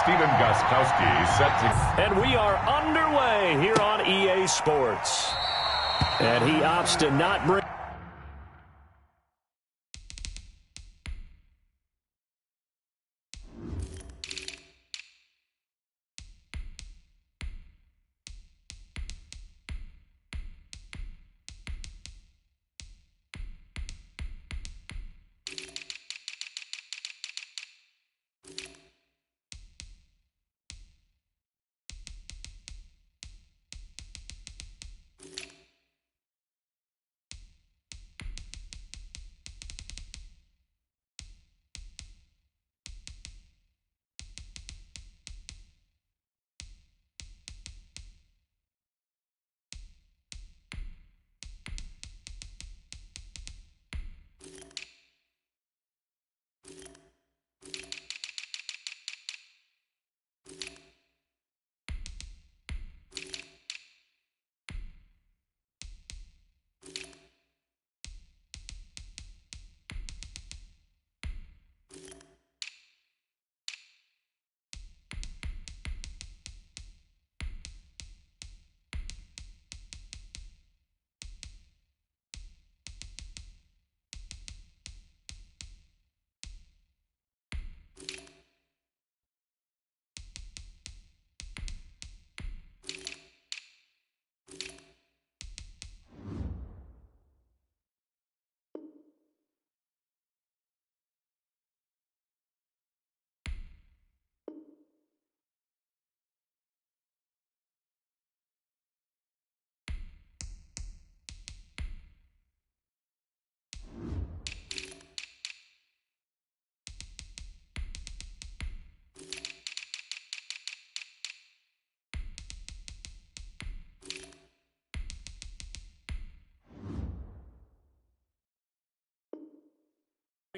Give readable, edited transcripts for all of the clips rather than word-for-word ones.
Stephen Gostkowski set to... And we are underway here on EA Sports. And he opts to not bring...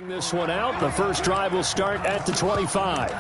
this one out. The first drive will start at the 25.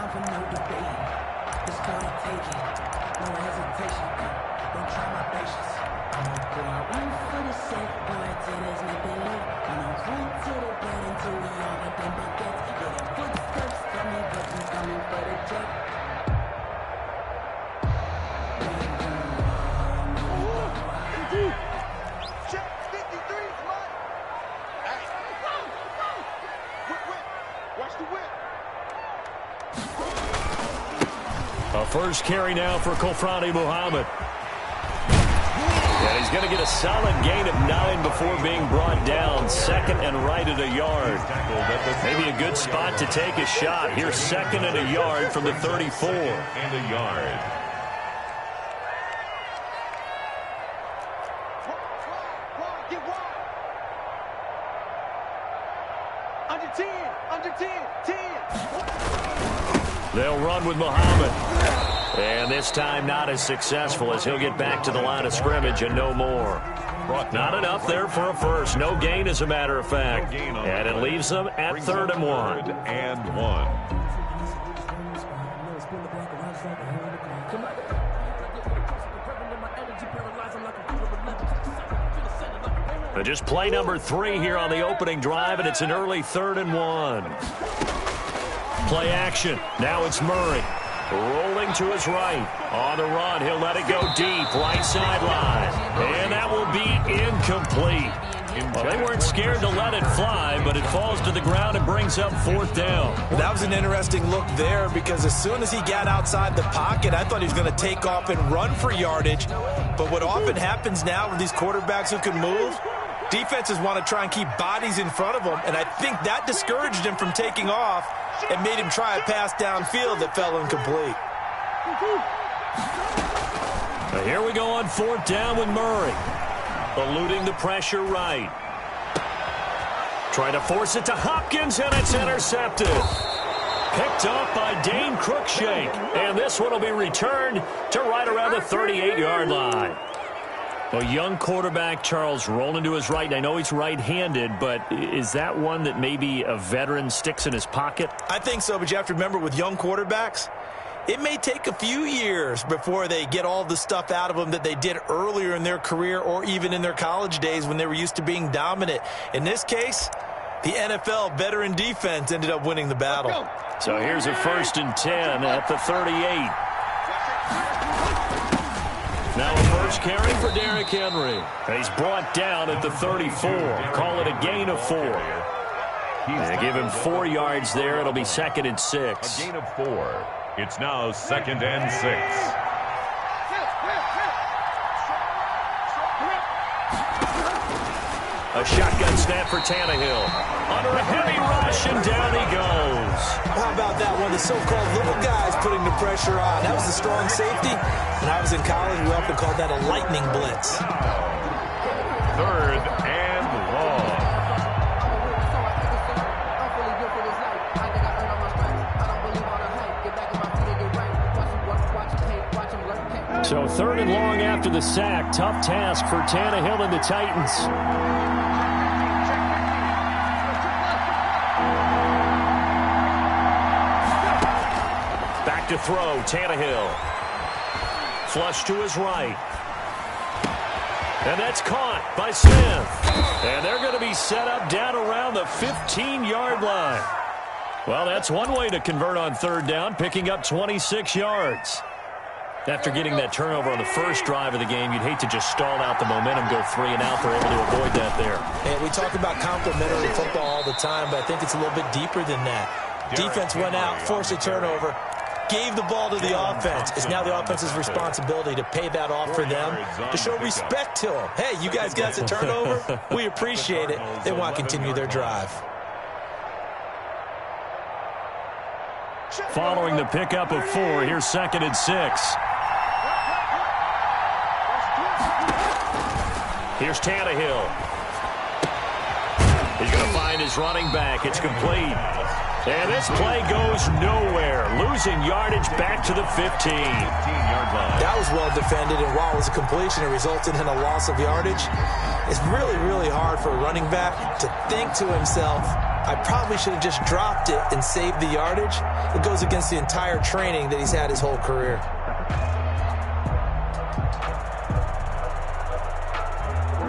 A first carry now for Kofrani Muhammad. And he's going to get a solid gain of 9 before being brought down. Second and right at a yard. Maybe a good spot to take a shot. Here's second and a yard from the 34. And a yard. Under 10, under 10, 10. They'll run with Muhammad. And this time not as successful as he'll get back to the line of scrimmage and no more. Not enough there for a first. No gain, as a matter of fact. And it leaves them at 3rd and 1. And 1. Just play number 3 here on the opening drive, and it's an early 3rd and 1. Play action. Now it's Murray. Rolling to his right. On the run, he'll let it go deep. Right sideline. And that will be incomplete. Well, they weren't scared to let it fly, but it falls to the ground and brings up 4th down. That was an interesting look there, because as soon as he got outside the pocket, I thought he was going to take off and run for yardage. But what often happens now with these quarterbacks who can move, defenses want to try and keep bodies in front of them, and I think that discouraged him from taking off and made him try a pass downfield that fell incomplete. Now here we go on 4th down with Murray. Eluding the pressure right. Trying to force it to Hopkins, and it's intercepted. Picked off by Dane Cruikshank, and this one will be returned to right around the 38-yard line. A young quarterback, Charles, rolling to his right. And I know he's right-handed, but is that one that maybe a veteran sticks in his pocket? I think so, but you have to remember with young quarterbacks, it may take a few years before they get all the stuff out of them that they did earlier in their career or even in their college days when they were used to being dominant. In this case, the NFL veteran defense ended up winning the battle. So here's a 1st and 10 at the 38. Now a first carry for Derrick Henry. He's brought down at the 34. Call it a gain of 4. They give him 4 yards there. It'll be 2nd and 6. A gain of 4. It's now 2nd and 6. A shotgun snap for Tannehill. Under a heavy rush, and down he goes. How about that one? The so-called little guys putting the pressure on. That was a strong safety. When I was in college, we often called that a lightning blitz. 3rd and long. So 3rd and long after the sack. Tough task for Tannehill and the Titans. Back to throw, Tannehill. Flush to his right. And that's caught by Smith. And they're going to be set up down around the 15-yard line. Well, that's one way to convert on 3rd down, picking up 26 yards. After getting that turnover on the first drive of the game, you'd hate to just stall out the momentum, go 3 and out. They're able to avoid that there. And we talk about complementary football all the time, but I think it's a little bit deeper than that. Defense went out, forced a turnover, gave the ball to the offense. It's now the offense's responsibility to pay that off for them, to show respect to them. Hey, you guys got a turnover? We appreciate it. They want to continue their drive. Following the pickup of 4, here's 2nd and 6. Here's Tannehill. He's going to find his running back. It's complete. And this play goes nowhere. Losing yardage back to the 15. That was well defended, and while it was a completion, it resulted in a loss of yardage. It's really, really hard for a running back to think to himself, I probably should have just dropped it and saved the yardage. It goes against the entire training that he's had his whole career.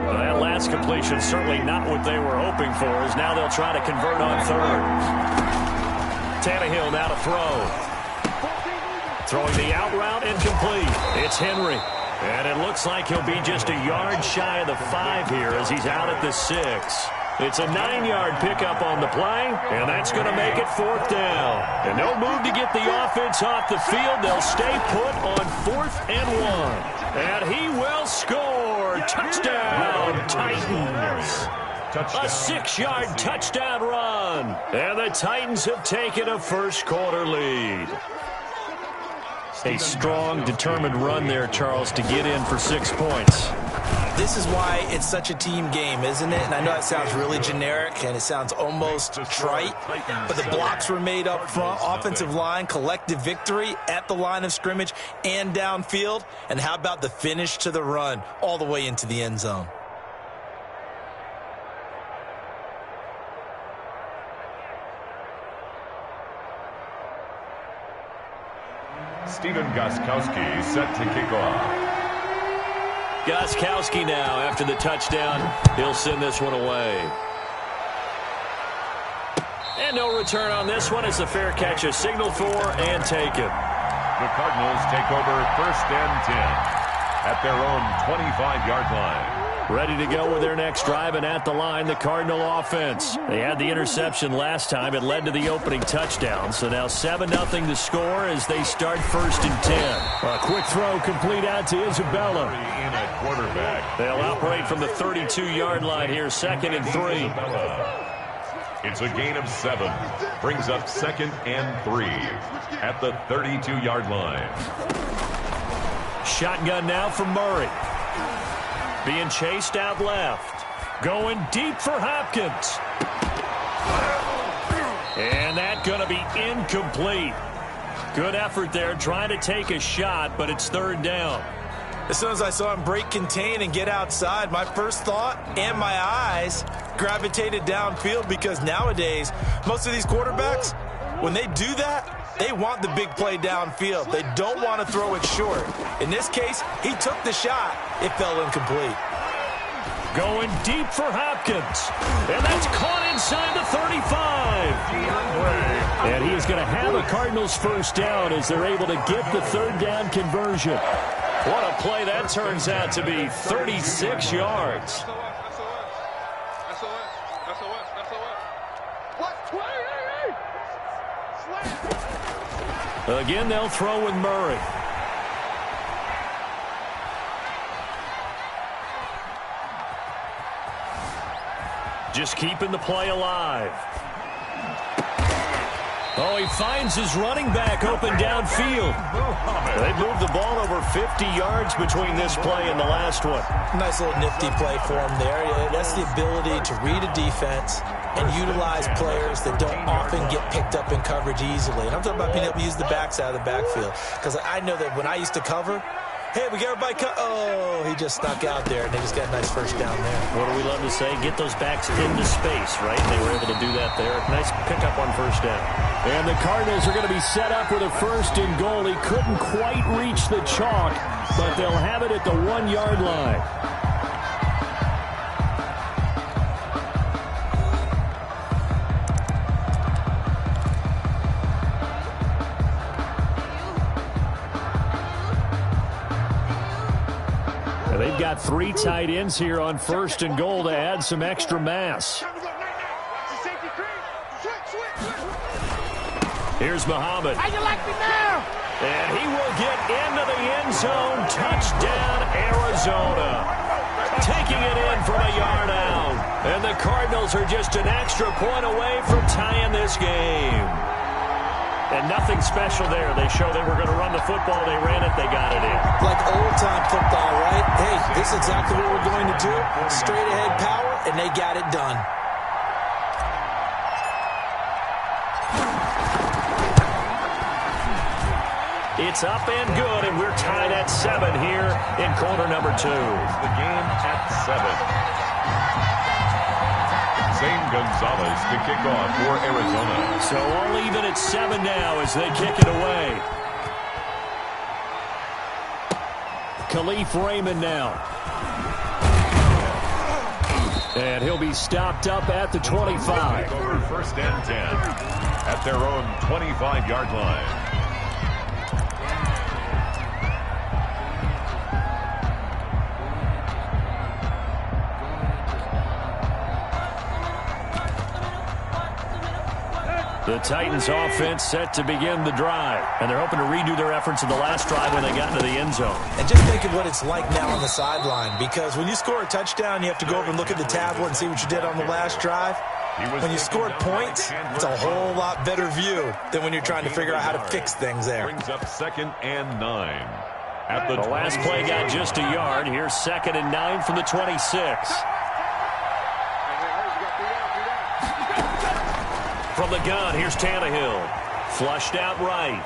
Well, that last completion certainly not what they were hoping for, as now they'll try to convert on 3rd. Tannehill now to throw. Throwing the out route, incomplete. It's Henry. And it looks like he'll be just a yard shy of the 5 here as he's out at the 6. It's a 9-yard pickup on the play, and that's going to make it 4th down. And no move to get the offense off the field. They'll stay put on 4th and 1. And he will score. Touchdown, Titans. A 6-yard touchdown run. And the Titans have taken a first-quarter lead. A strong, determined run there, Charles, to get in for 6 points. This is why it's such a team game, isn't it? And I know that sounds really generic and it sounds almost trite, but the blocks were made up front, offensive line, collective victory at the line of scrimmage and downfield. And how about the finish to the run all the way into the end zone? Stephen Gostkowski set to kick off. Gostkowski now, after the touchdown, he'll send this one away. And no return on this one. It's a fair catch, a signal for, and taken. The Cardinals take over 1st and 10 at their own 25-yard line. Ready to go with their next drive, and at the line, the Cardinal offense. They had the interception last time. It led to the opening touchdown. So now 7-0 to score as they start 1st and 10. A quick throw complete out to Isabella. In at quarterback. They'll operate from the 32-yard line here, 2nd and 3. It's a gain of 7. Brings up 2nd and 3 at the 32-yard line. Shotgun now for Murray. Being chased out left. Going deep for Hopkins. And that's going to be incomplete. Good effort there, trying to take a shot, but it's 3rd down. As soon as I saw him break contain and get outside, my first thought and my eyes gravitated downfield, because nowadays, most of these quarterbacks, when they do that, they want the big play downfield. They don't want to throw it short. In this case, he took the shot. It fell incomplete. Going deep for Hopkins. And that's caught inside the 35. And he is going to have a Cardinals first down as they're able to get the third down conversion. What a play that turns out to be, 36 yards. Again, they'll throw with Murray. Just keeping the play alive. Oh, he finds his running back open downfield. They moved the ball over 50 yards between this play and the last one. Nice little nifty play for him there. That's the ability to read a defense and utilize players that don't often get picked up in coverage easily. And I'm talking about being able to use the backs out of the backfield. Because I know that when I used to cover, hey, we got everybody oh, he just stuck out there, and they just got a nice first down there. What do we love to say? Get those backs into space, right? They were able to do that there. Nice pickup on first down. And the Cardinals are going to be set up with a first and goal. He couldn't quite reach the chalk, but they'll have it at the 1-yard line. They've got 3 tight ends here on first and goal to add some extra mass. Here's Muhammad. How you like me now? And he will get into the end zone. Touchdown, Arizona. Taking it in from a yard out. And the Cardinals are just an extra point away from tying this game. And nothing special there. They show they were going to run the football. They ran it. They got it in. Like old-time football, right? Hey, this is exactly what we're going to do. Straight-ahead power, and they got it done. It's up and good, and we're tied at 7 here in quarter number 2. The game at 7. Zane Gonzalez to kick off for Arizona. So all even at 7 now as they kick it away. Khalif Raymond now. And he'll be stopped up at the 25. Over first and 10 at their own 25-yard line. The Titans offense set to begin the drive. And they're hoping to redo their efforts in the last drive when they got into the end zone. And just think of what it's like now on the sideline. Because when you score a touchdown, you have to go over and look at the tablet and see what you did on the last drive. When you scored points, it's a whole lot better view than when you're trying to figure out how to fix things there. Brings up 2nd and 9. At the last play got just a yard. Here's 2nd and 9 from the 26. From the gun, here's Tannehill. Flushed out right.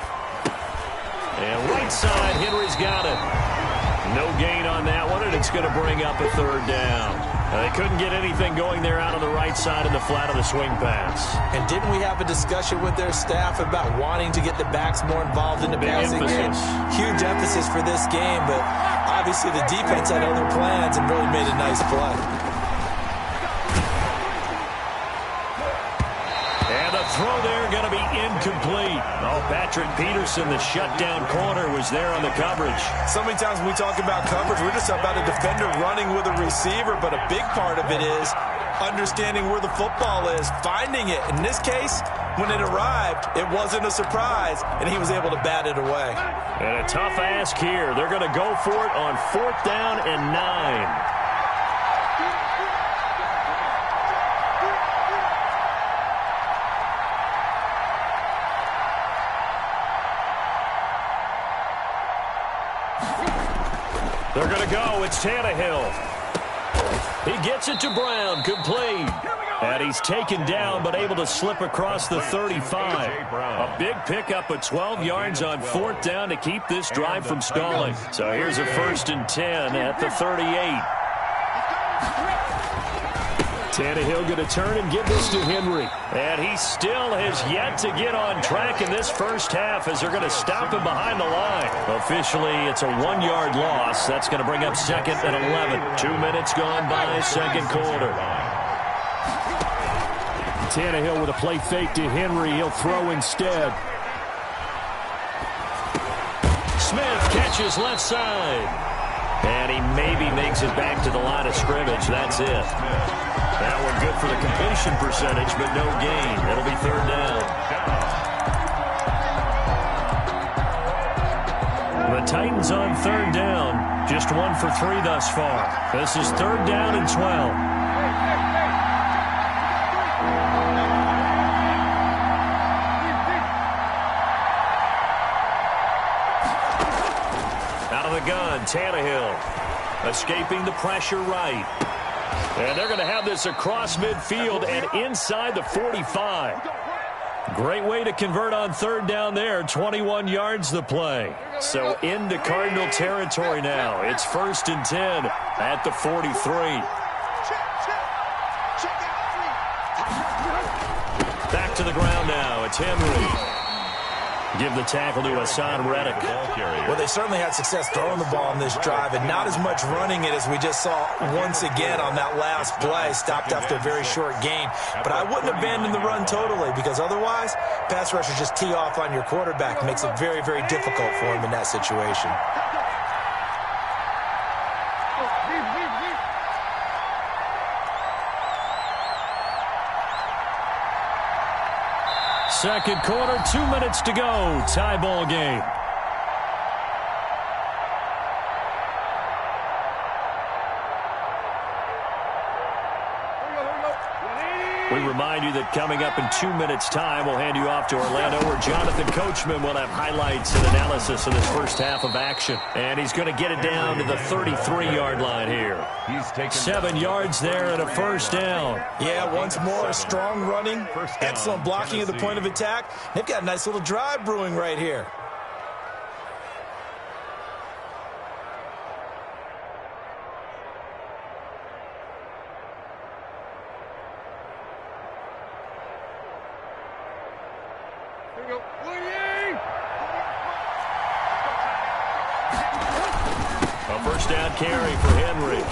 And right side, Henry's got it. No gain on that one, and it's going to bring up a 3rd down. They couldn't get anything going there out on the right side in the flat of the swing pass. And didn't we have a discussion with their staff about wanting to get the backs more involved in the passing game? Huge emphasis for this game, but obviously the defense had other plans and really made a nice play. Throw there going to be incomplete. Oh, Patrick Peterson, the shutdown corner, was there on the coverage. So many times when we talk about coverage, we're just about a defender running with a receiver, but a big part of it is understanding where the football is, finding it. In this case, when it arrived, it wasn't a surprise, and he was able to bat it away. And a tough ask here. They're going to go for it on 4th down and 9. They're going to go. It's Tannehill. He gets it to Brown. Complete. And he's taken down but able to slip across the 35. A big pickup of 12 yards on 4th down to keep this drive from stalling. So here's a 1st and 10 at the 38. Tannehill going to turn and give this to Henry. And he still has yet to get on track in this first half as they're going to stop him behind the line. Officially, it's a 1-yard loss. That's going to bring up 2nd and 11. 2 minutes gone by, 2nd quarter. Tannehill with a play fake to Henry. He'll throw instead. Smith catches left side. And he maybe makes it back to the line of scrimmage. That's it. That one good for the completion percentage, but no gain. It'll be third down. The Titans on third down. Just 1 for 3 thus far. This is third down and 12. Gun, Tannehill escaping the pressure right. And they're going to have this across midfield and inside the 45. Great way to convert on third down there. 21 yards the play. So into Cardinal territory now. It's 1st and 10 at the 43. Back to the ground now. It's Henry. Give the tackle to Hassan Reddick. Well, they certainly had success throwing the ball on this drive and not as much running it as we just saw once again on that last play. Stopped after a very short gain. But I wouldn't abandon the run totally because otherwise, pass rushers just tee off on your quarterback. Makes it very, very difficult for him in that situation. Second quarter, 2 minutes to go. Tie ball game. We remind you that coming up in 2 minutes' time, we'll hand you off to Orlando, where Jonathan Coachman will have highlights and analysis of this first half of action. And he's going to get it down to the 33-yard line here. He's taken 7 yards there and a first down. Yeah, once more, strong running, excellent blocking at the point of attack. They've got a nice little drive brewing right here. First down carry for Henry.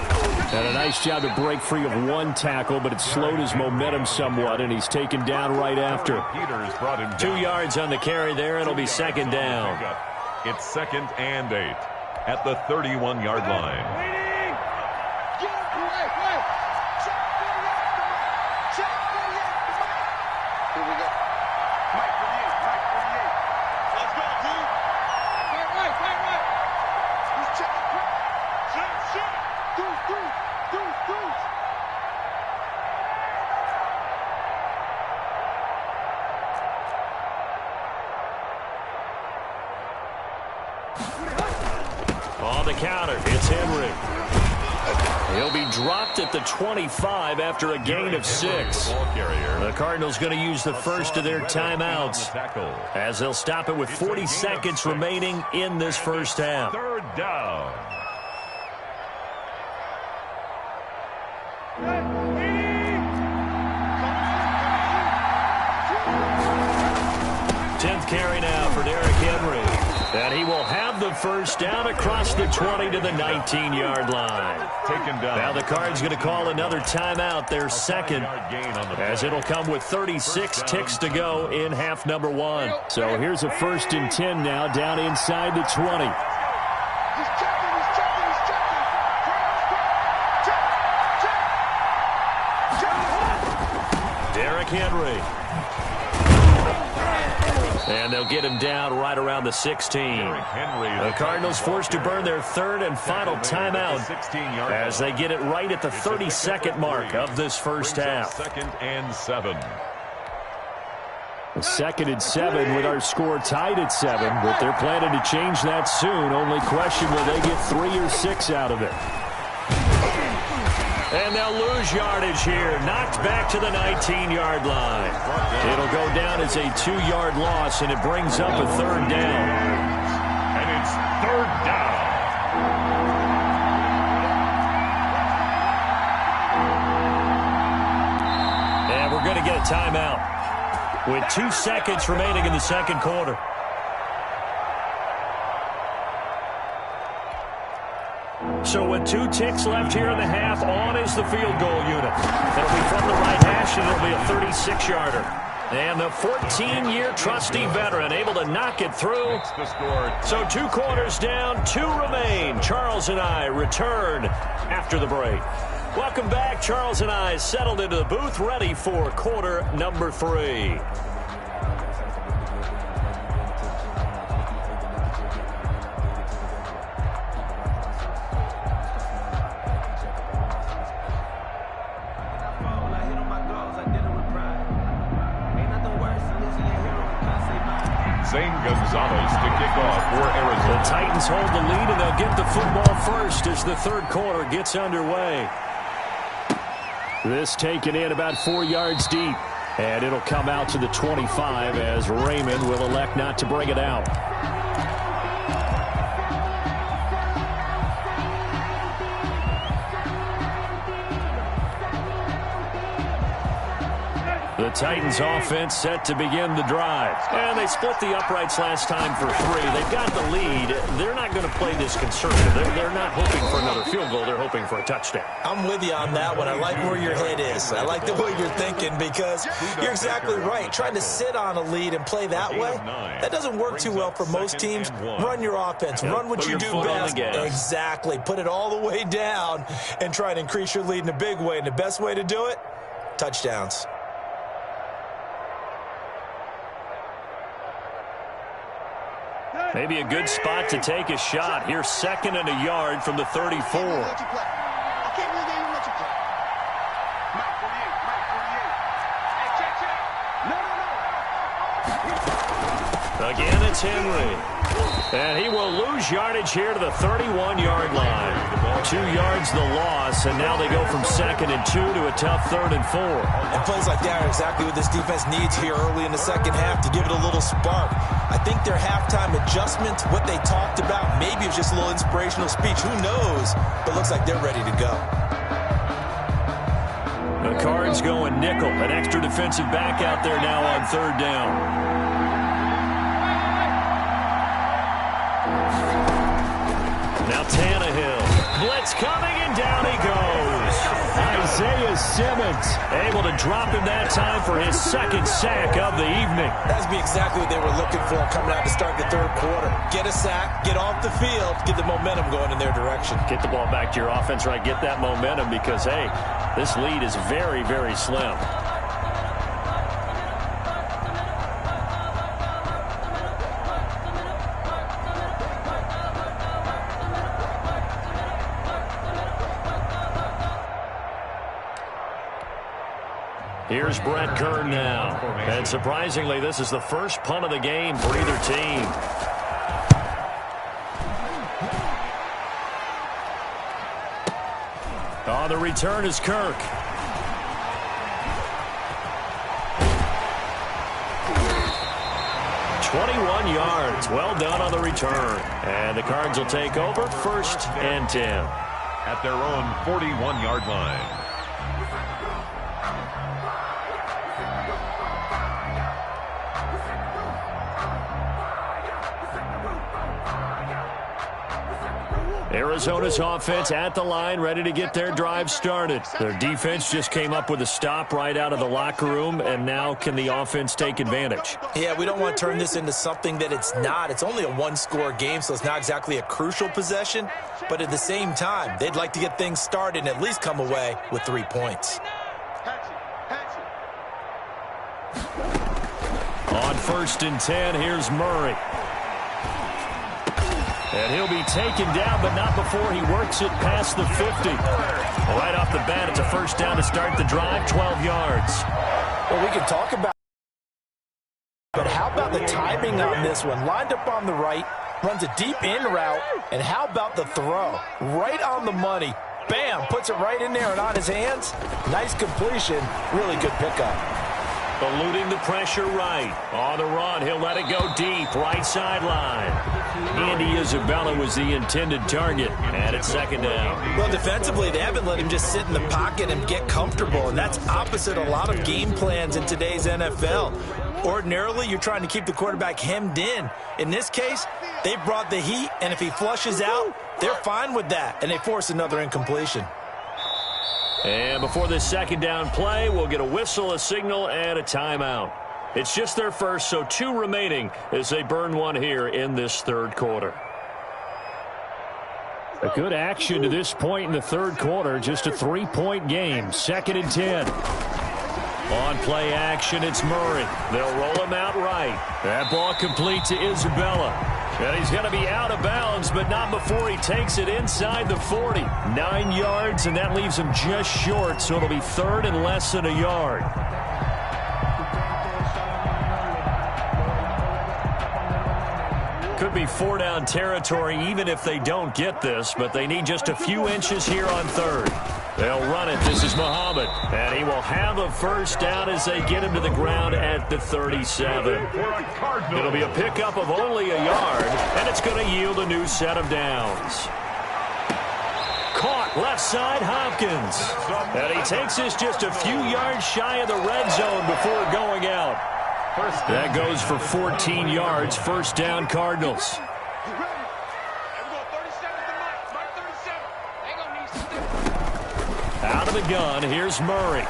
And a nice job to break free of one tackle, but it slowed his momentum somewhat, and he's taken down right after. 2 yards on the carry there. It'll be second down. It's 2nd and 8 at the 31-yard line. On the counter, it's Henry. He'll be dropped at the 25 after a gain of 6. The Cardinals going to use the first of their timeouts as they'll stop it with 40 seconds remaining in this first half. Third down. Carry now for Derrick Henry. And he will have the first down across the 20 to the 19-yard line. Taken down. Now the Cards going to call another timeout, their second, as it'll come with 36 ticks to go in half number 1. So here's a 1st and 10 now down inside the 20. Derrick Henry. And they'll get him down right around the 16. The Cardinals forced to burn their third and final timeout as they get it right at the 32nd mark of this first half. 2nd and 7. 2nd and 7 with our score tied at 7, but they're planning to change that soon. Only question, will they get 3 or 6 out of it? And they'll lose yardage here. Knocked back to the 19-yard line. It'll go down as a 2-yard loss, and it brings up a third down. And it's third down. And we're going to get a timeout with 2 seconds remaining in the second quarter. So with 2 ticks left here in the half, on is the field goal unit. It'll be from the right hash, and it'll be a 36-yarder. And the 14-year trusty veteran able to knock it through. So 2 quarters down, 2 remain. Charles and I return after the break. Welcome back. Charles and I settled into the booth, ready for quarter number 3. Gonzalez to kick off for Arizona. The Titans hold the lead, and they'll get the football first as the third quarter gets underway. This taken in about 4 yards deep, and it'll come out to the 25 as Raymond will elect not to bring it out. The Titans offense set to begin the drive. And they split the uprights last time for 3. They've got the lead. They're not going to play this conservative. They're not hoping for another field goal. They're hoping for a touchdown. I'm with you on that one. I like where your head is. I like the way you're thinking because you're exactly right. Trying to sit on a lead and play that way, that doesn't work too well for most teams. Run your offense. Run what you do best. Exactly. Put it all the way down and try to increase your lead in a big way. And the best way to do it, touchdowns. Maybe a good spot to take a shot. Here's 2nd and a yard from the 34. Again, it's Henry. And he will lose yardage here to the 31-yard line. 2 yards the loss, and now they go from 2nd and 2 to a tough 3rd and 4. And plays like that are exactly what this defense needs here early in the second half to give it a little spark. I think their halftime adjustment, what they talked about, maybe it was just a little inspirational speech. Who knows? But looks like they're ready to go. The Cards going nickel. An extra defensive back out there now on 3rd down. Now Tannehill. Blitz coming, and down he goes. u-z-i-7AM's able to drop him that time for his 2nd sack of the evening. That's exactly what they were looking for coming out to start the 3rd quarter. Get a sack, get off the field, get the momentum going in their direction. Get the ball back to your offense, right? Get that momentum because, hey, this lead is very, very slim. Here's Brett Kern now. And surprisingly, this is the first punt of the game for either team. Oh, the return is Kirk. "21 yards. Well done on the return. And the Cards will take over 1st and 10. At their own 41-yard line. Arizona's offense at the line, ready to get their drive started. Their defense just came up with a stop right out of the locker room, and now can the offense take advantage? Yeah, we don't want to turn this into something that it's not. It's only a 1-score game, so it's not exactly a crucial possession. But at the same time, they'd like to get things started and at least come away with 3 points. On 1st and 10, here's Murray. And he'll be taken down, but not before he works it past the 50. Right off the bat, it's a 1st down to start the drive, 12 yards. Well, we can talk about it, but how about the timing on this one? Lined up on the right, runs a deep in route, and how about the throw? Right on the money. Bam, puts it right in there and on his hands. Nice completion, really good pickup. Eluding the pressure right. On the run, he'll let it go deep, right sideline. Andy Isabella was the intended target, and it's 2nd down. Well, defensively, they haven't let him just sit in the pocket and get comfortable, and that's opposite a lot of game plans in today's NFL. Ordinarily, you're trying to keep the quarterback hemmed in. In this case, they brought the heat, and if he flushes out, they're fine with that, and they force another incompletion. And before this second down play, we'll get a whistle, a signal, and a timeout. It's just their first, so 2 remaining as they burn one here in this third quarter. A good action to this point in the third quarter. Just a 3-point game. 2nd and 10. On play action, it's Murray. They'll roll him out right. That ball complete to Isabella. And he's going to be out of bounds, but not before he takes it inside the 40. 9 yards, and that leaves him just short, so it'll be 3rd and less than a yard. Could be 4-down territory even if they don't get this, but they need just a few inches here on 3rd. They'll run it. This is Muhammad, and he will have a first down as they get him to the ground at the 37. It'll be a pickup of only a yard, and it's going to yield a new set of downs. Caught left side, Hopkins. And he takes this just a few yards shy of the red zone before going out. That goes for 14 yards. First down, Cardinals. Out of the gun, here's Murray.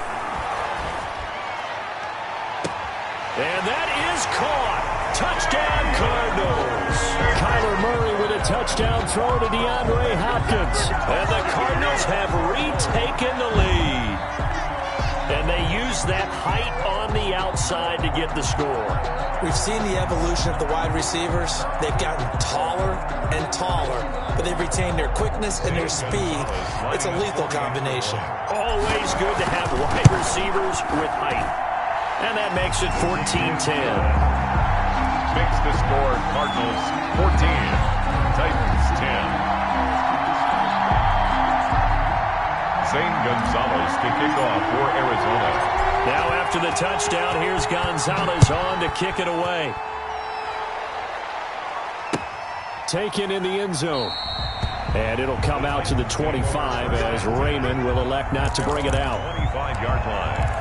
And that is caught. Touchdown, Cardinals. Kyler Murray with a touchdown throw to DeAndre Hopkins. And the Cardinals have retaken the lead. And they use that height on the outside to get the score. We've seen the evolution of the wide receivers. They've gotten taller and taller, but they've retained their quickness and their speed. It's a lethal combination. Always good to have wide receivers with height. And that makes it 14-10. Makes the score Cardinals 14, Titans 10. Zane Gonzalez to kick off for Arizona. Now after the touchdown, here's Gonzalez on to kick it away. Taken in the end zone. And it'll come out to the 25 as Raymond will elect not to bring it out. 25-yard line.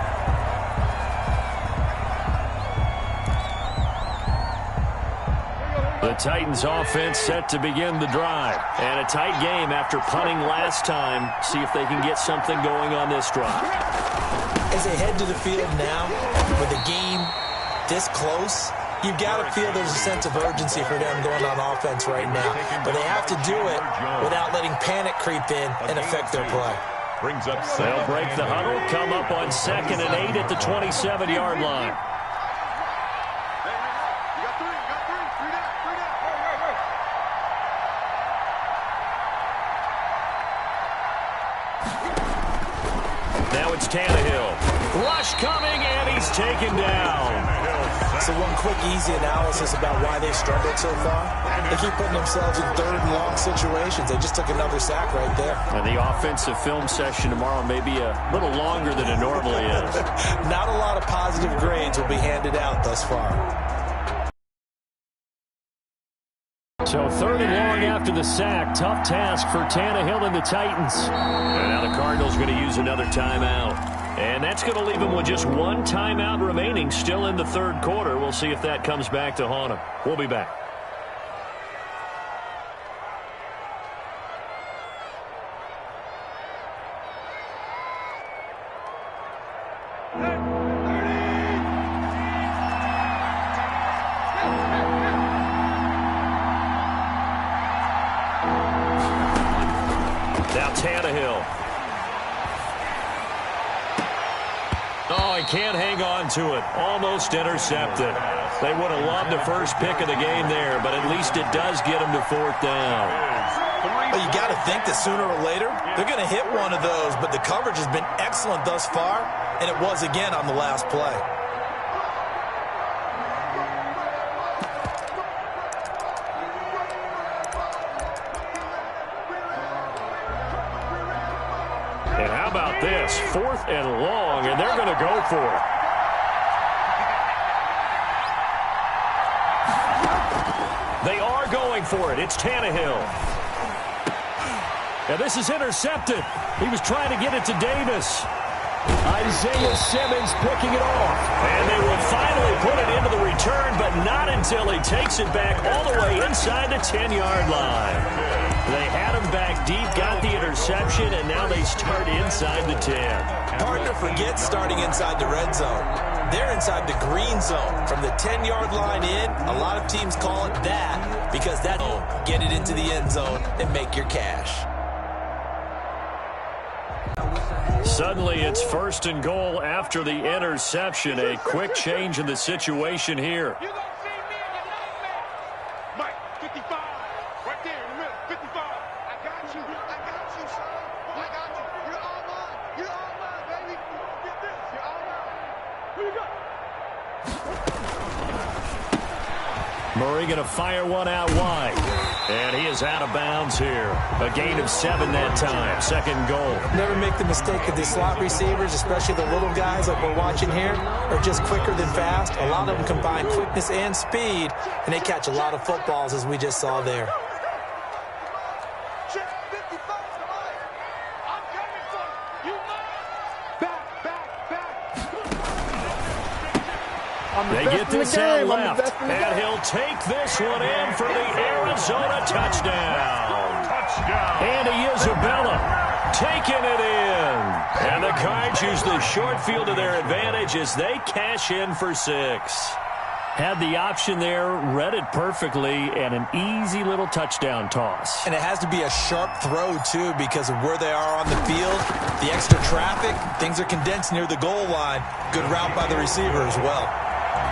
The Titans offense set to begin the drive. And a tight game after punting last time. See if they can get something going on this drive. As they head to the field now, with the game this close, you've got to feel there's a sense of urgency for them going on offense right now. But they have to do it without letting panic creep in and affect their play. Brings up They'll break the huddle, come up on 2nd and 8 at the 27-yard line. Now it's Tannehill. Rush coming, and he's taken down. So one quick, easy analysis about why they struggled so far. They keep putting themselves in 3rd and long situations. They just took another sack right there. And the offensive film session tomorrow may be a little longer than it normally is. Not a lot of positive grades will be handed out thus far. So 3rd and long after the sack. Tough task for Tannehill and the Titans. And now the Cardinals going to use another timeout. And that's going to leave them with just one timeout remaining still in the third quarter. We'll see if that comes back to haunt them. We'll be back. Now Tannehill. Oh, he can't hang on to it. Almost intercepted. They would have loved the first pick of the game there, but at least it does get them to 4th down. Well, you got to think that sooner or later they're going to hit one of those, but the coverage has been excellent thus far, and it was again on the last play. And how about this? 4th and long, and they're going to go for it. They are going for it. It's Tannehill. And this is intercepted. He was trying to get it to Davis. u-z-i-7AM's picking it off. And they will finally put it into the return, but not until he takes it back all the way inside the 10-yard line. They had him back deep, got the interception, and now they start inside the 10. Hard to forget starting inside the red zone. They're inside the green zone. From the 10-yard line in, a lot of teams call it that because that get it into the end zone and make your cash. Suddenly, it's 1st and goal after the interception. A quick change in the situation here. You gonna see me and your nightmare. Mike, 55. Right there in the middle, 55. I got you, son. I got you. You're all mine. You're all mine, baby. Get this. You're all mine. Who you got? Murray going to fire one out wide. And he is out of bounds here. A gain of 7 that time. 2nd goal. Never make the mistake of the slot receivers, especially the little guys like we're watching here, are just quicker than fast. A lot of them combine quickness and speed, and they catch a lot of footballs, as we just saw there. Check 55 to Mike. I'm coming for you. You mine. Back. They get this out left, and he'll take this one in for the Arizona touchdown. And u-z-i-7AM's taking it in. And the Cards use the short field to their advantage as they cash in for 6. Had the option there, read it perfectly, and an easy little touchdown toss. And it has to be a sharp throw, too, because of where they are on the field. The extra traffic, things are condensed near the goal line. Good route by the receiver as well.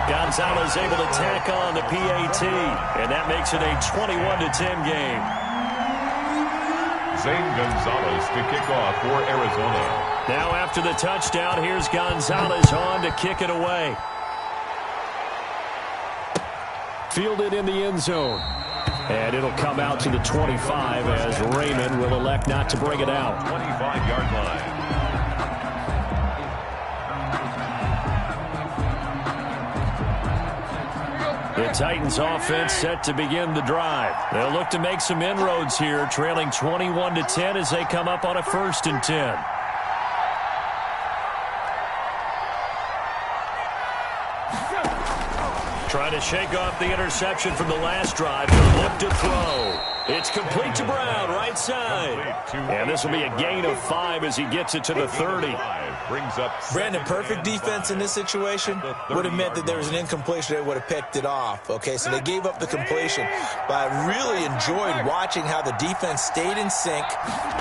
Gonzalez able to tack on the PAT, and that makes it a 21-10 game. Zane Gonzalez to kick off for Arizona. Now after the touchdown, here's Gonzalez on to kick it away. Fielded in the end zone. And it'll come out to the 25 as Raymond will elect not to bring it out. 25-yard line. The Titans offense set to begin the drive. They'll look to make some inroads here, trailing 21-10 as they come up on a 1st and 10. Trying to shake off the interception from the last drive. He'll look to throw. It's complete to Brown, right side. And this will be a gain of 5 as he gets it to the 30. Brandon, perfect defense in this situation would have meant that there was an incompletion. They would have picked it off. Okay, so they gave up the completion. But I really enjoyed watching how the defense stayed in sync,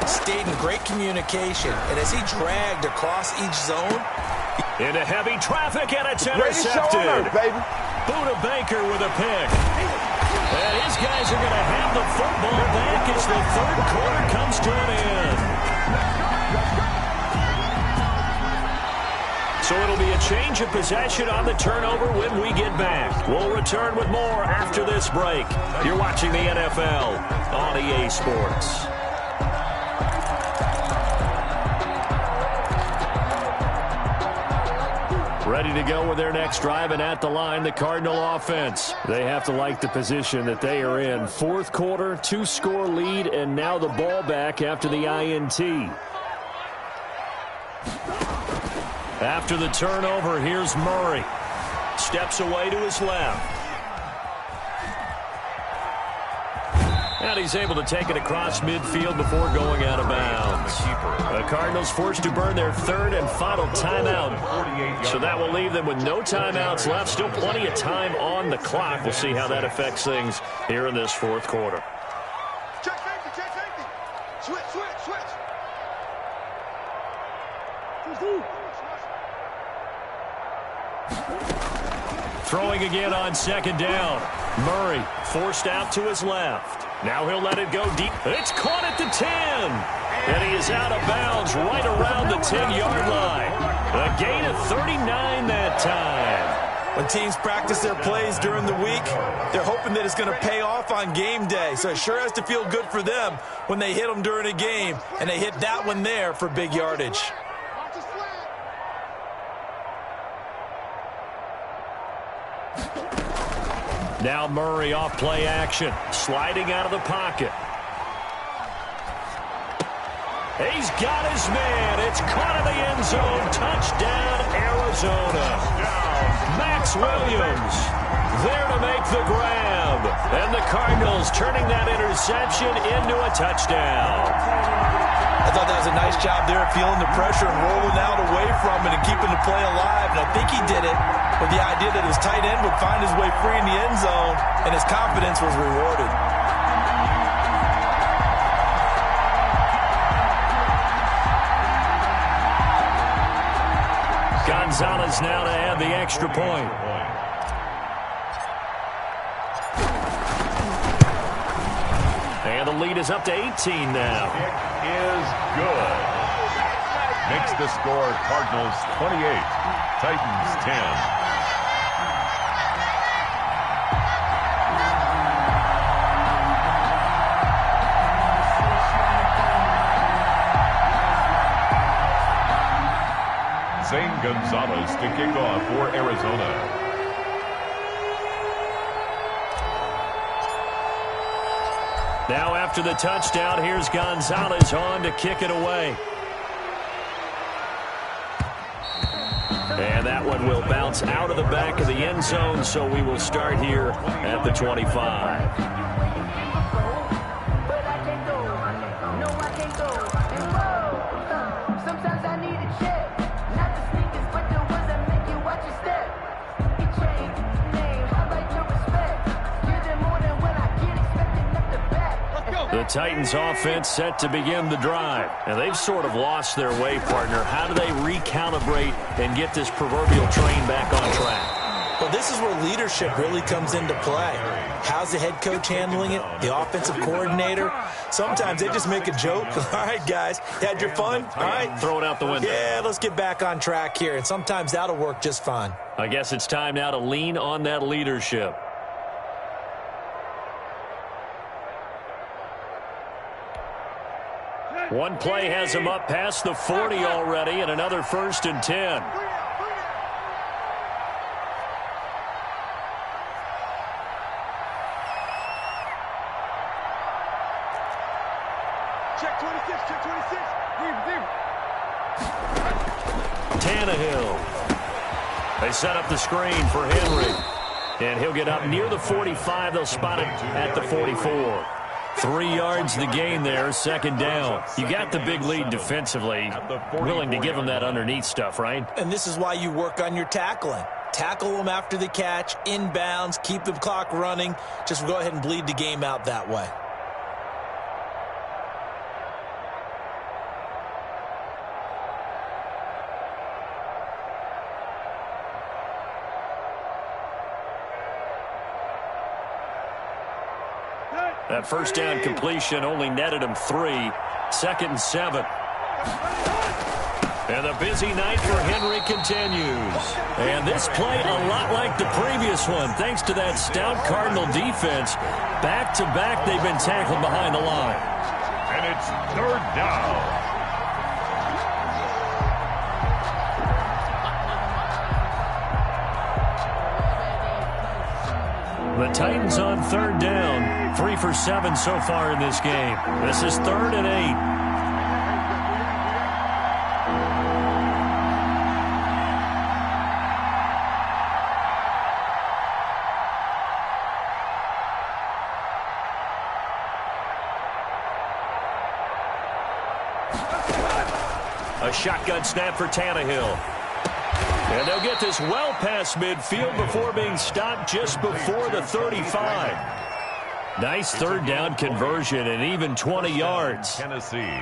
stayed in great communication. And as he dragged across each zone, into heavy traffic, and it's intercepted. Buda Baker with a pick. And his guys are going to have the football back as the 3rd quarter comes to an end. So it'll be a change of possession on the turnover when we get back. We'll return with more after this break. You're watching the NFL on EA Sports. Ready to go with their next drive, and at the line, the Cardinal offense. They have to like the position that they are in. 4th quarter, 2-score lead, and now the ball back after the INT. After the turnover, here's Murray. Steps away to his left. And he's able to take it across midfield before going out of bounds. The Cardinals forced to burn their 3rd and final timeout. So that will leave them with no timeouts left. Still plenty of time on the clock. We'll see how that affects things here in this 4th quarter. Check safety. Switch. Throwing again on 2nd down. Murray forced out to his left. Now he'll let it go deep. It's caught at the 10. And he is out of bounds right around the 10-yard line. A gain of 39 that time. when teams practice their plays during the week, they're hoping that it's going to pay off on game day. So it sure has to feel good for them when they hit them during a game, and they hit that one there for big yardage. Now Murray off play action, sliding out of the pocket. He's got his man. It's caught in the end zone. Touchdown, Arizona. Max Williams. There to make the grab. And the Cardinals turning that interception into a touchdown. I thought that was a nice job there, feeling the pressure and rolling out away from it and keeping the play alive. And I think he did it with the idea that his tight end would find his way free in the end zone, and his confidence was rewarded. Gonzalez now to add the extra point. And the lead is up to 18 now. Kick is good. Makes the score Cardinals 28, Titans 10. Zane Gonzalez to kick off for Arizona. Now after the touchdown, here's Gonzalez on to kick it away. And that one will bounce out of the back of the end zone, so we will start here at the 25. The Titans offense set to begin the drive. And they've sort of lost their way, partner. How do they recalibrate and get this proverbial train back on track? Well, this is where leadership really comes into play. How's the head coach handling it? The offensive coordinator? Sometimes they just make a joke. All right, guys, had your fun? All right. Throw it out the window. Yeah, let's get back on track here. And sometimes that'll work just fine. I guess it's time now to lean on that leadership. One play has him up past the 40 already, and another 1st and 10. Check 26, check 26. Tannehill. They set up the screen for Henry. And he'll get up near the 45. They'll spot it at the 44. 3 yards the gain there, 2nd down. You got the big lead defensively. Willing to give them that underneath stuff, right? And this is why you work on your tackling. Tackle them after the catch, inbounds, keep the clock running. Just go ahead and bleed the game out that way. That 1st down completion only netted him 3. 2nd and 7. And the busy night for Henry continues. And this play a lot like the previous one, thanks to that stout Cardinal defense. Back-to-back, they've been tackled behind the line. And it's 3rd down. The Titans on 3rd down. 3 for 7 so far in this game. This is 3rd and 8. A shotgun snap for Tannehill. And they'll get this well past midfield before being stopped just before the 35. Nice 3rd down conversion and even 20 yards. Tennessee.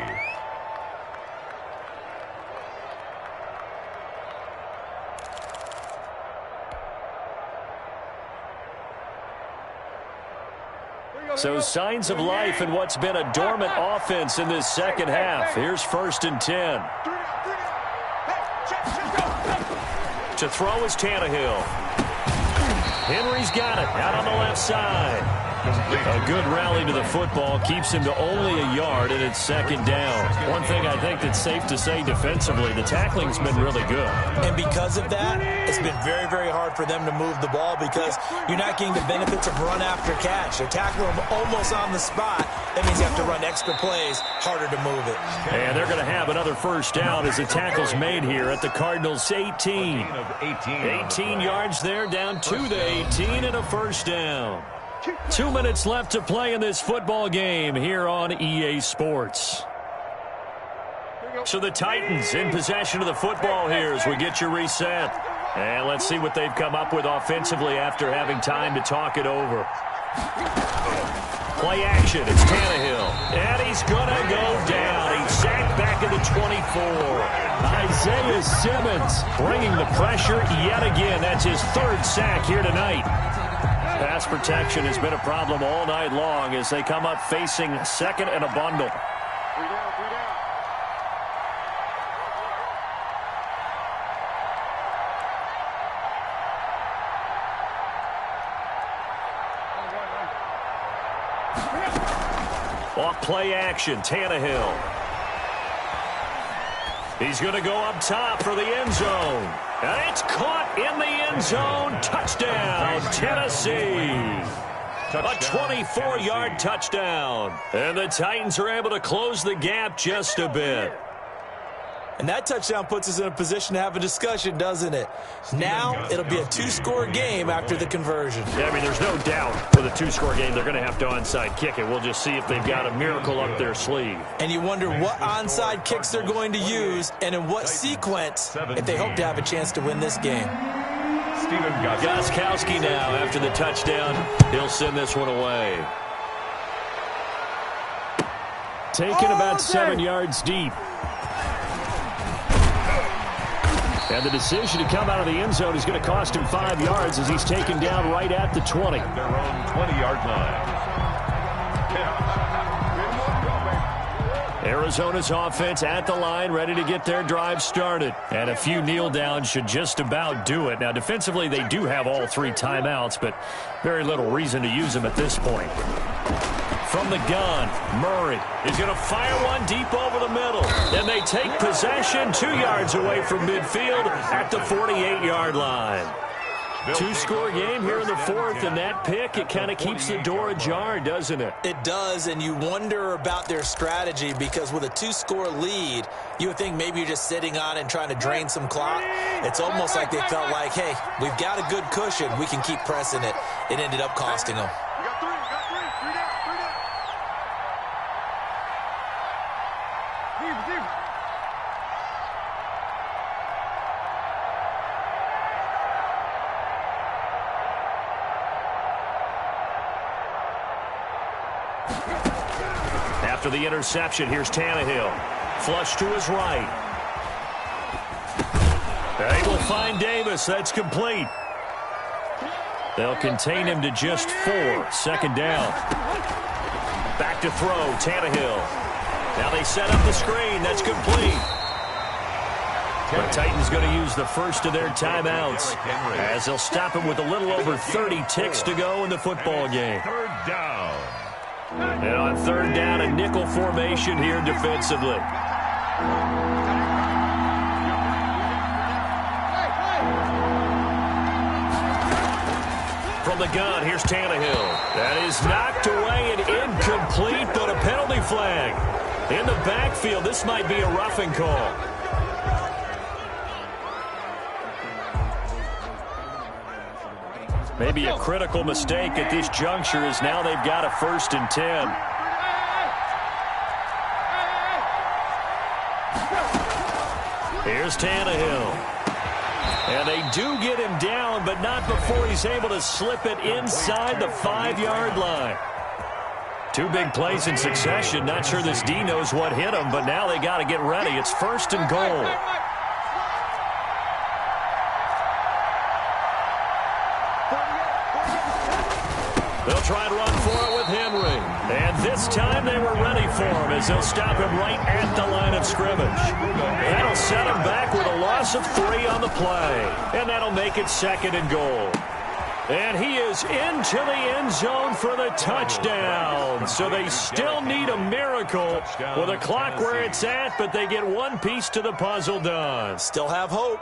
So signs of life in what's been a dormant offense in this 2nd half. Here's 1st and 10. To throw is Tannehill. Henry's got it out on the left side. A good rally to the football keeps him to only a yard, and it's second down. One thing I think that's safe to say defensively, the tackling's been really good. And because of that, it's been very, very hard for them to move the ball because you're not getting the benefits of run after catch. They're tackling them almost on the spot. That means you have to run extra plays, harder to move it. And they're going to have another first down as the tackle's made here at the Cardinals' 18. 18 yards there, down to the 18 and a first down. 2 minutes left to play in this football game here on EA Sports. So the Titans in possession of the football here as we get you reset. And let's see what they've come up with offensively after having time to talk it over. Play action. It's Tannehill. And he's going to go down. He's sacked back at the 24. u-z-i-7AM's bringing the pressure yet again. That's his third sack here tonight. Pass protection has been a problem all night long as they come up facing second and a bundle. Off play action, Tannehill. He's going to go up top for the end zone. And it's caught in the end zone. Touchdown, Tennessee. A 24-yard touchdown. And the Titans are able to close the gap just a bit. And that touchdown puts us in a position to have a discussion, doesn't it? Now it'll be a two-score game after the conversion. Yeah, I mean, there's no doubt with a two-score game they're going to have to onside kick it. We'll just see if they've got a miracle up their sleeve. And you wonder what onside kicks they're going to use and in what sequence if they hope to have a chance to win this game. Gostkowski now after the touchdown. He'll send this one away. Taken about 7 yards deep. And the decision to come out of the end zone is going to cost him 5 yards as he's taken down right at the 20. Their own 20-yard line. Arizona's offense at the line, ready to get their drive started. And a few kneel downs should just about do it. Now, defensively, they do have all 3 timeouts, but very little reason to use them at this point. From the gun, Murray is going to fire one deep over the middle. And they take possession 2 yards away from midfield at the 48-yard line. Two-score game here in the fourth, and that pick, it kind of keeps the door ajar, doesn't it? It does, and you wonder about their strategy because with a two-score lead, you would think maybe you're just sitting on it and trying to drain some clock. It's almost like they felt like, hey, we've got a good cushion. We can keep pressing it. It ended up costing them. After the interception, here's Tannehill. Flush to his right. They will find Davis. That's complete. They'll contain him to just 4. Second down. Back to throw. Tannehill. Now they set up the screen. That's complete. The Titans going to use the first of their timeouts as they'll stop him with a little over 30 ticks to go in the football game. Third down. And on third down, a nickel formation here defensively. From the gun, here's Tannehill. That is knocked away and incomplete, but a penalty flag. In the backfield, this might be a roughing call. Maybe a critical mistake at this juncture as now they've got a 1st and 10. Here's Tannehill. And they do get him down, but not before he's able to slip it inside the 5-yard line. 2 big plays in succession. Not sure this D knows what hit him, but now they got to get ready. It's 1st and goal. They'll try and run for it with Henry. And this time they were ready for him as they'll stop him right at the line of scrimmage. That'll set him back with a loss of 3 on the play. And that'll make it 2nd and goal. And he is into the end zone for the touchdown. So they still need a miracle with the clock where it's at, but they get one piece to the puzzle done. Still have hope.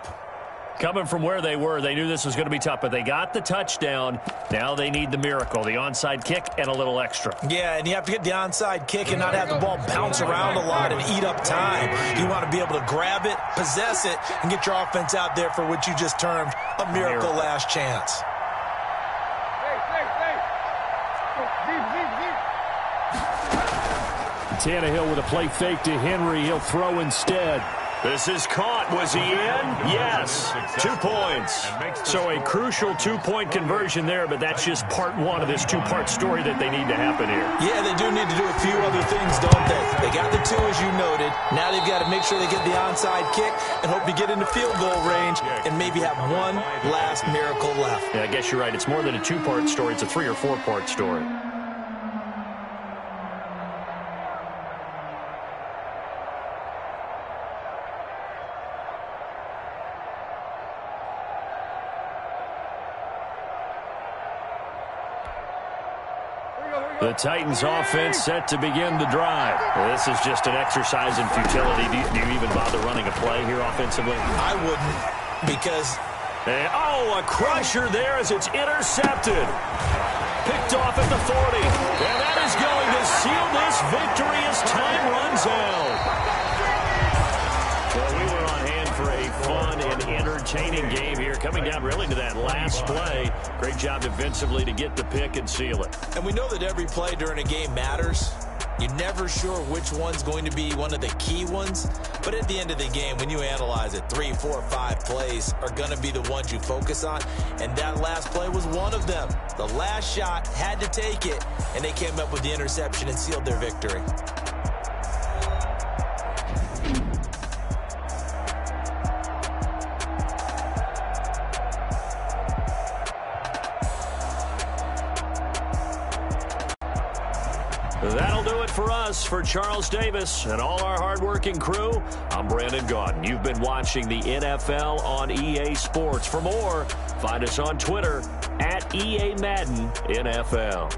Coming from where they were, they knew this was going to be tough, but they got the touchdown. Now they need the miracle, the onside kick and a little extra. Yeah, and you have to get the onside kick and not have the ball bounce around a lot and eat up time. You want to be able to grab it, possess it, and get your offense out there for what you just termed a miracle last chance. Tannehill with a play fake to Henry. He'll throw instead. This is caught. Was he in? Yes. 2 points. So a crucial two-point conversion there, but that's just part one of this two-part story that they need to happen here. Yeah, they do need to do a few other things, don't they? They got the two, as you noted. Now they've got to make sure they get the onside kick and hope to get into field goal range and maybe have one last miracle left. Yeah, I guess you're right. It's more than a two-part story. It's a 3- or 4-part story. The Titans offense set to begin the drive. This is just an exercise in futility. Do you even bother running a play here offensively? I wouldn't, because... a crusher there as it's intercepted. Picked off at the 40. And that is going to seal this victory as time runs out. Well, we were on hand for a fun and entertaining game here, coming down really to that last play. Great job defensively to get the pick and seal it. And we know that every play during a game matters. You're never sure which one's going to be one of the key ones. But at the end of the game, when you analyze it, 3, 4, 5 plays are going to be the ones you focus on. And that last play was one of them. The last shot had to take it, and they came up with the interception and sealed their victory. That'll do it for us. For Charles Davis and all our hardworking crew, I'm Brandon Gaudin. You've been watching the NFL on EA Sports. For more, find us on Twitter at EA Madden NFL.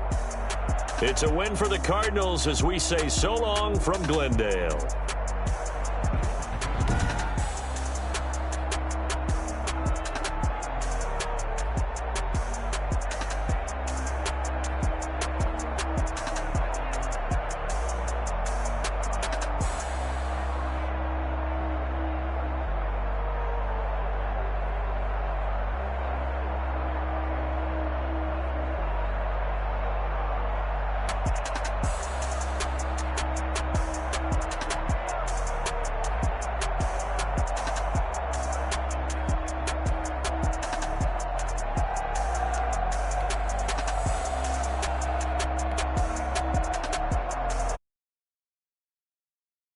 It's a win for the Cardinals as we say so long from Glendale.